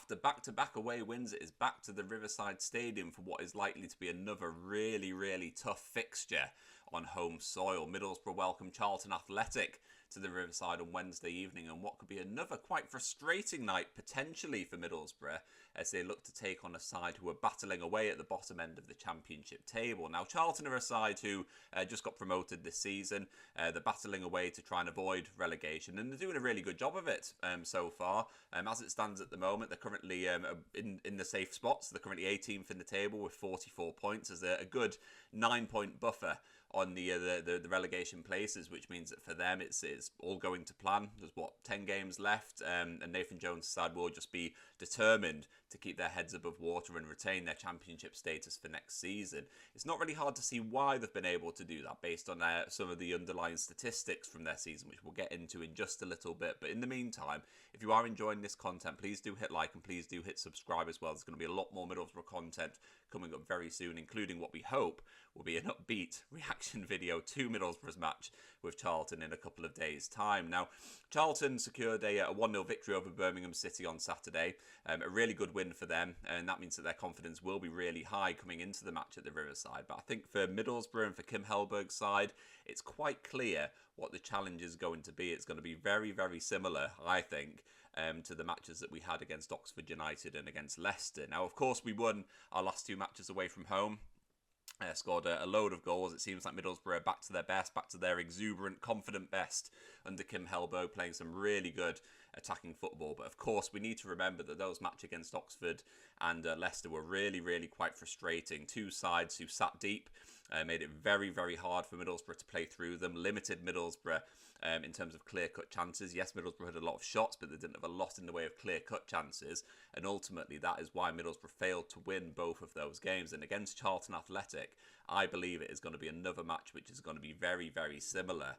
after back-to-back away wins, it is back to the Riverside Stadium for what is likely to be another really, really tough fixture on home soil. Middlesbrough welcome Charlton Athletic to the Riverside on Wednesday evening, and what could be another quite frustrating night potentially for Middlesbrough as they look to take on a side who are battling away at the bottom end of the Championship table. Now, Charlton are a side who just got promoted this season. They're battling away to try and avoid relegation, and they're doing a really good job of it so far. As it stands at the moment, they're currently in the safe spots. They're currently 18th in the table with 44 points. There's a good 9-point buffer on the relegation places, which means that for them it's all going to plan. There's 10 games left, and Nathan Jones' side will just be determined to keep their heads above water and retain their Championship status for next season. It's not really hard to see why they've been able to do that based on some of the underlying statistics from their season, which we'll get into in just a little bit. But in the meantime, if you are enjoying this content, please do hit like and please do hit subscribe as well. There's going to be a lot more Middlesbrough content coming up very soon, including what we hope will be an upbeat reaction video to Middlesbrough's match with Charlton in a couple of days' time. Now, Charlton secured a 1-0 victory over Birmingham City on Saturday. A really good win for them, and that means that their confidence will be really high coming into the match at the Riverside. But I think for Middlesbrough and for Kim Hellberg's side, it's quite clear what the challenge is going to be. It's going to be very, very similar, I think, to the matches that we had against Oxford United and against Leicester. Now, of course, we won our last two matches away from home. Scored a load of goals. It seems like Middlesbrough are back to their best, back to their exuberant, confident best under Kim Hellberg, playing some really good attacking football. But of course, we need to remember that those matches against Oxford and Leicester were really, really quite frustrating. Two sides who sat deep, made it very, very hard for Middlesbrough to play through them, limited Middlesbrough in terms of clear-cut chances. Yes, Middlesbrough had a lot of shots, but they didn't have a lot in the way of clear-cut chances. And ultimately, that is why Middlesbrough failed to win both of those games. And against Charlton Athletic, I believe it is going to be another match which is going to be very, very similar.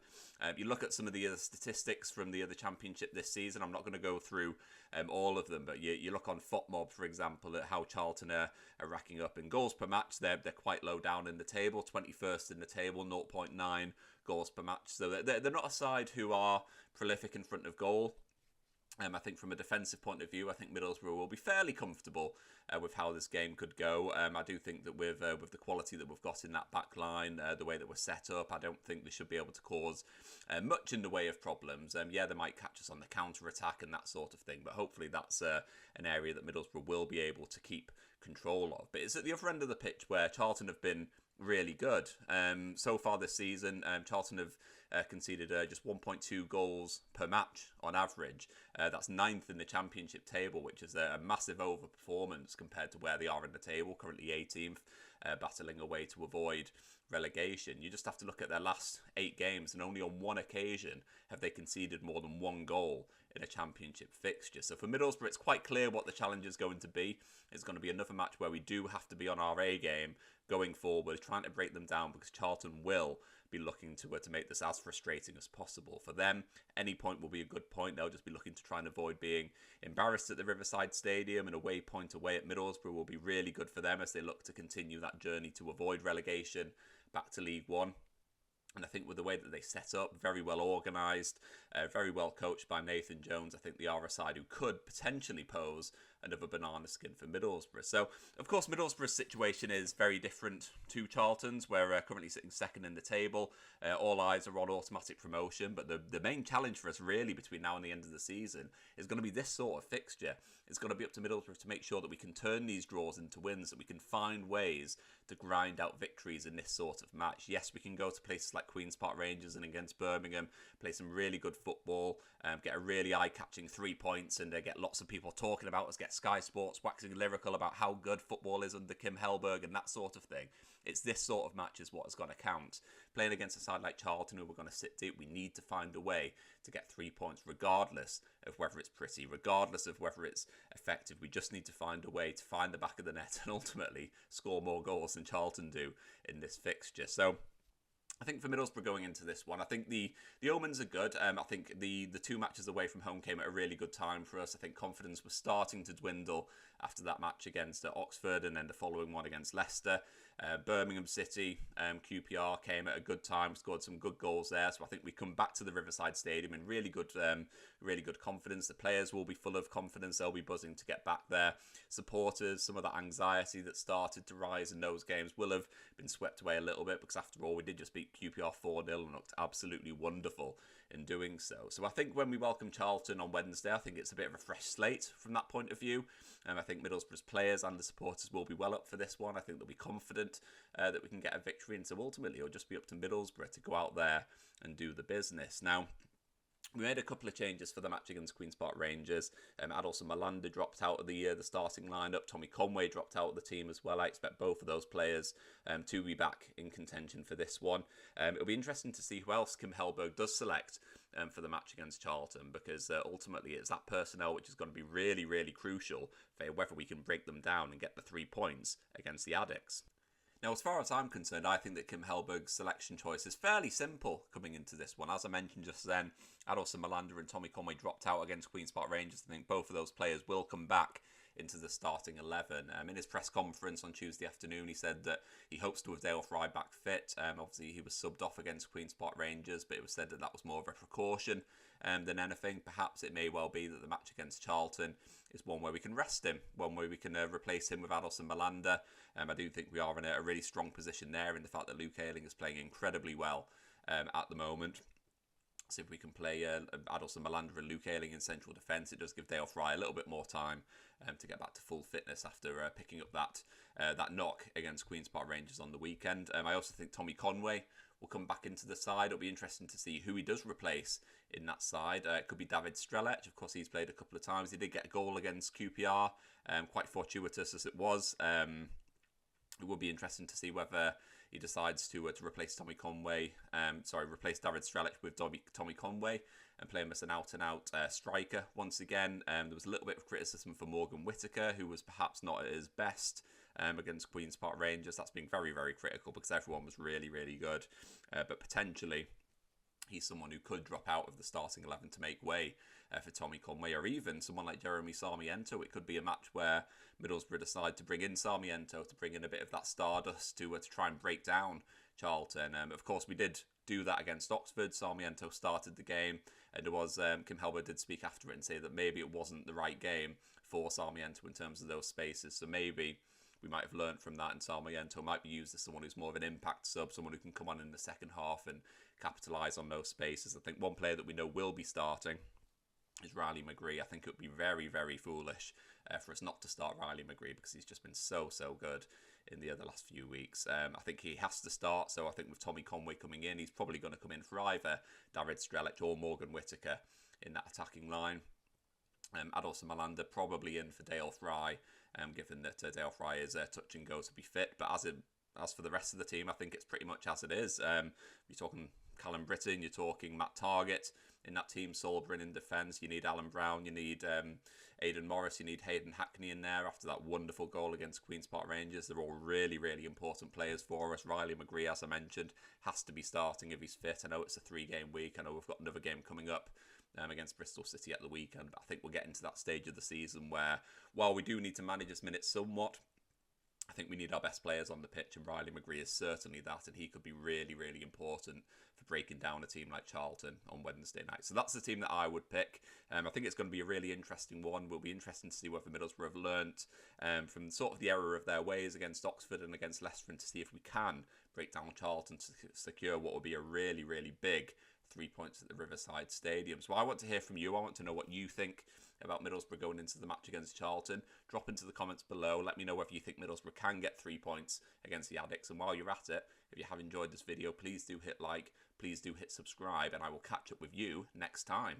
You look at some of the other statistics from the other Championship this season. I'm not going to go through all of them, but you look on FOTMob, for example, at how Charlton are racking up in goals per match. They're quite low down in the table, 21st in the table, 0.9 goals per match. So they're not a side who are prolific in front of goal. I think from a defensive point of view, I think Middlesbrough will be fairly comfortable with how this game could go. I do think that with the quality that we've got in that back line, the way that we're set up, I don't think they should be able to cause much in the way of problems. Yeah, they might catch us on the counter-attack and that sort of thing, but hopefully that's an area that Middlesbrough will be able to keep control of. But it's at the other end of the pitch where Charlton have been really good. So far this season, Charlton have conceded just 1.2 goals per match on average. That's 9th in the Championship table, which is a massive overperformance compared to where they are in the table, currently 18th, battling away to avoid relegation. You just have to look at their last 8 games, and only on one occasion have they conceded more than 1 goal in a Championship fixture. So for Middlesbrough, it's quite clear what the challenge is going to be. It's going to be another match where we do have to be on our A game going forward, trying to break them down, because Charlton will be looking to make this as frustrating as possible. For them, any point will be a good point. They'll just be looking to try and avoid being embarrassed at the Riverside Stadium, and a away point away at Middlesbrough will be really good for them as they look to continue that journey to avoid relegation back to League One. And I think with the way that they set up, very well organised, very well coached by Nathan Jones, I think they are a side who could potentially pose another banana skin for Middlesbrough. So, of course, Middlesbrough's situation is very different to Charlton's. We're currently sitting second in the table. All eyes are on automatic promotion. But the main challenge for us, really, between now and the end of the season is going to be this sort of fixture. It's going to be up to Middlesbrough to make sure that we can turn these draws into wins, that we can find ways to grind out victories in this sort of match. Yes, we can go to places like Queen's Park Rangers and against Birmingham, play some really good football, get a really eye-catching 3 points, and get lots of people talking about us, get Sky Sports waxing lyrical about how good football is under Kim Hellberg and that sort of thing. It's this sort of match is what is going to count. Playing against a side like Charlton, who we're going to sit deep, we need to find a way to get 3 points, regardless of whether it's pretty, regardless of whether it's effective. We just need to find a way to find the back of the net and ultimately score more goals than Charlton do in this fixture. So I think for Middlesbrough going into this one, I think the omens are good. I think the two matches away from home came at a really good time for us. I think confidence was starting to dwindle after that match against Oxford and then the following one against Leicester. Birmingham City, QPR came at a good time, scored some good goals there. So I think we come back to the Riverside Stadium in really good confidence. The players will be full of confidence. They'll be buzzing to get back there. Supporters, some of that anxiety that started to rise in those games will have been swept away a little bit, because after all, we did just beat QPR 4-0 and looked absolutely wonderful in doing so. So I think when we welcome Charlton on Wednesday, I think it's a bit of a fresh slate from that point of view. I think Middlesbrough's players and the supporters will be well up for this one. I think they'll be confident that we can get a victory, and so ultimately it'll just be up to Middlesbrough to go out there and do the business. Now, we made a couple of changes for the match against Queen's Park Rangers. Adelson Malanda dropped out of the starting lineup. Tommy Conway dropped out of the team as well. I expect both of those players to be back in contention for this one. It'll be interesting to see who else Kim Hellberg does select for the match against Charlton, because ultimately it's that personnel which is going to be really, really crucial for whether we can break them down and get the 3 points against the Addicts. Now, as far as I'm concerned, I think that Kim Hellberg's selection choice is fairly simple coming into this one. As I mentioned just then, Adelson Malanda and Tommy Conway dropped out against Queen's Park Rangers. I think both of those players will come back into the starting 11. In his press conference on Tuesday afternoon, he said that he hopes to have Dale Fry back fit. Obviously, he was subbed off against Queen's Park Rangers, but it was said that that was more of a precaution than anything. Perhaps it may well be that the match against Charlton is one where we can rest him, one where we can replace him with Adelson Malanda. I do think we are in a really strong position there in the fact that Luke Ayling is playing incredibly well at the moment. So if we can play Adelson Malanda and Luke Ayling in central defence, it does give Dale Fry a little bit more time to get back to full fitness after picking up that knock against Queen's Park Rangers on the weekend. I also think Tommy Conway will come back into the side. It'll be interesting to see who he does replace in that side. It could be David Strelec. Of course, he's played a couple of times. He did get a goal against QPR, quite fortuitous as it was. It will be interesting to see whether he decides to replace David Strelec with Tommy Conway and play him as an out-and-out striker once again. There was a little bit of criticism for Morgan Whittaker, who was perhaps not at his best against Queen's Park Rangers. That's being very, very critical because everyone was really, really good. But potentially, he's someone who could drop out of the starting 11 to make way for Tommy Conway, or even someone like Jeremy Sarmiento. It could be a match where Middlesbrough decide to bring in Sarmiento to bring in a bit of that stardust to try and break down Charlton. Of course, we did do that against Oxford. Sarmiento started the game, and there was Kim Hellberg did speak after it and say that maybe it wasn't the right game for Sarmiento in terms of those spaces. So maybe we might have learned from that, and Sarmiento might be used as someone who's more of an impact sub, someone who can come on in the second half and capitalise on those spaces. I think one player that we know will be starting is Riley McGree. I think it would be very, very foolish for us not to start Riley McGree, because he's just been so good in the last few weeks. I think he has to start, so I think with Tommy Conway coming in, he's probably going to come in for either David Strelec or Morgan Whittaker in that attacking line. Adelson Malanda probably in for Dale Fry, given that Dale Fry is touch and go to be fit. But as for the rest of the team, I think it's pretty much as it is. You're talking Callum Britton, you're talking Matt Targett in that team, Solbrin in defence. You need Alan Brown, you need Aidan Morris, you need Hayden Hackney in there after that wonderful goal against Queen's Park Rangers. They're all really, really important players for us. Riley McGree, as I mentioned, has to be starting if he's fit. I know it's a 3-game week. I know we've got another game coming up against Bristol City at the weekend. But I think we'll get into that stage of the season where, while we do need to manage his minutes somewhat, I think we need our best players on the pitch, and Riley McGree is certainly that, and he could be really, really important for breaking down a team like Charlton on Wednesday night. So that's the team that I would pick. I think it's going to be a really interesting one. Will be interesting to see whether Middlesbrough have learnt from sort of the error of their ways against Oxford and against Leicester, and to see if we can break down Charlton to secure what will be a really, really big 3 points at the Riverside Stadium. So I want to hear from you. I want to know what you think about Middlesbrough going into the match against Charlton. Drop into the comments below. Let me know whether you think Middlesbrough can get 3 points against the Addicts. And while you're at it, if you have enjoyed this video, please do hit like, please do hit subscribe, and I will catch up with you next time.